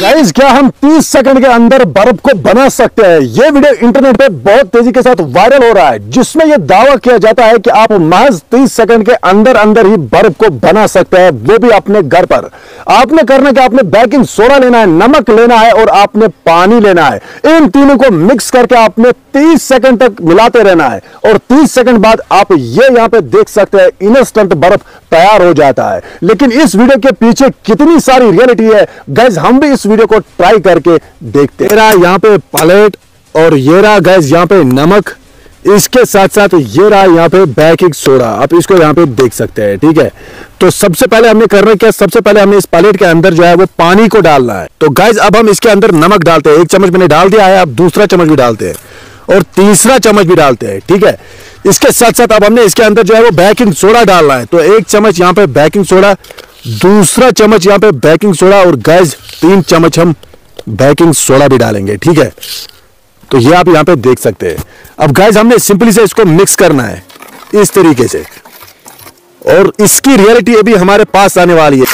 Guys, क्या हम 30 second के अंदर बर्फ को बना सकते हैं? ये वीडियो इंटरनेट पे बहुत तेजी के साथ वायरल हो रहा है, जिसमें यह दावा किया जाता है कि आप महज 30 सेकंड के अंदर अंदर ही बर्फ को बना सकते हैं, वो भी अपने घर पर। आपने करना क्या, आपने बेकिंग सोडा लेना है, नमक लेना है और आपने पानी लेना है। इन तीनों को मिक्स करके आपने 30 सेकंड तक मिलाते रहना है और 30 सेकंड बाद आप ये यहां पे देख सकते हैं, इंस्टेंट बर्फ तैयार हो जाता है। लेकिन इस वीडियो के पीछे कितनी सारी रियलिटी है गाइस, हम भी इस वीडियो को ट्राई करके देखते हैं। यहाँ पे प्लेट और ये रहा गाइस यहाँ पे नमक, इसके साथ साथ ये रहा यहाँ पे बेकिंग सोडा। आप इसको यहाँ पे देख सकते हैं, ठीक है। तो सबसे पहले हमने करना क्या, सबसे पहले हमने इस प्लेट के अंदर जो है वो पानी को डालना है। तो गाइस अब हम इसके अंदर नमक डालते हैं, 1 चम्मच मैंने डाल दिया है, अब दूसरा चम्मच भी डालते हैं और तीसरा चम्मच भी डालते हैं, ठीक है। इसके साथ साथ अब हमने इसके अंदर जो है वो बेकिंग सोडा डालना है। तो 1 चम्मच यहाँ पे बेकिंग सोडा, दूसरा चम्मच यहाँ पे बेकिंग सोडा और गाइस 3 चम्मच हम बेकिंग सोडा भी डालेंगे, ठीक है। तो ये आप यहाँ पे देख सकते हैं। अब गाइस हमने सिंपली से इसको मिक्स करना है इस तरीके से, और इसकी रियलिटी अभी हमारे पास आने वाली है।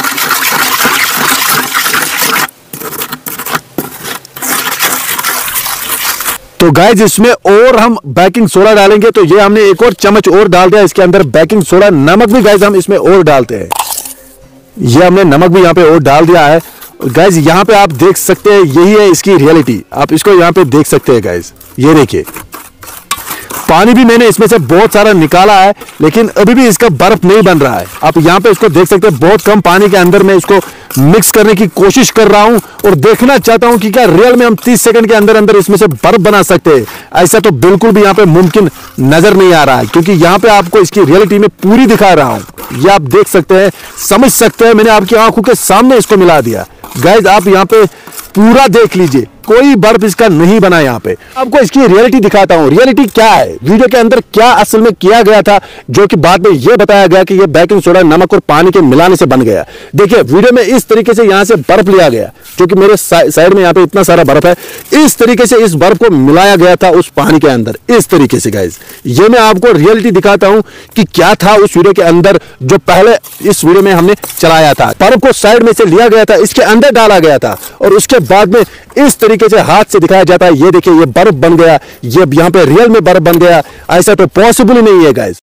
तो गाइस इसमें और हम बेकिंग सोडा डालेंगे, तो ये हमने 1 और चम्मच और डाल दिया इसके अंदर बेकिंग सोडा। नमक भी गाइस हम इसमें और डालते हैं, ये हमने नमक भी यहाँ पे और डाल दिया है। गाइस यहाँ पे आप देख सकते हैं, यही है इसकी रियलिटी। आप इसको यहाँ पे देख सकते हैं गाइस, ये देखिए पानी भी मैंने इसमें से बहुत सारा निकाला है, लेकिन अभी भी इसका बर्फ नहीं बन रहा है। आप यहाँ पे इसको देख सकते हैं, बहुत कम पानी के अंदर मैं इसको मिक्स करने की कोशिश कर रहा हूं और देखना चाहता हूं कि क्या रियल में हम 30 सेकंड के अंदर अंदर इसमें से बर्फ बना सकते हैं। ऐसा तो बिल्कुल भी यहाँ पे मुमकिन नजर नहीं आ रहा है, क्योंकि यहाँ पे आपको इसकी रियलिटी में पूरी दिखा रहा हूं। ये आप देख सकते हैं, समझ सकते हैं, मैंने आपकी आंखों के सामने इसको मिला दिया। गाइस आप यहाँ पे पूरा देख लीजिए, कोई बर्फ इसका नहीं बना। यहाँ पे आपको इसकी रियलिटी दिखाता हूँ। रियलिटी क्या है, वीडियो के अंदर क्या असल में किया गया था, जो कि बाद में यह बताया गया कि यह बेकिंग सोडा, नमक और पानी के मिलाने से बन गया। देखिए वीडियो में इस तरीके से यहाँ से बर्फ लिया गया, जो कि मेरे साइड में यहाँ पे इतना सारा बर्फ है, इस तरीके से इस बर्फ को मिलाया गया था उस पानी के अंदर, इस तरीके से। गाइस ये मैं आपको रियलिटी दिखाता हूँ कि क्या था उस वीडियो के अंदर, जो पहले इस वीडियो में हमने चलाया था। बर्फ को साइड में से लिया गया था, इसके अंदर डाला गया था और उसके बाद में इस तरीके से हाथ से दिखाया जाता है। ये देखिए ये बर्फ बन गया, ये यहाँ पे रियल में बर्फ बन गया। ऐसा तो पॉसिबल ही नहीं है गाइस।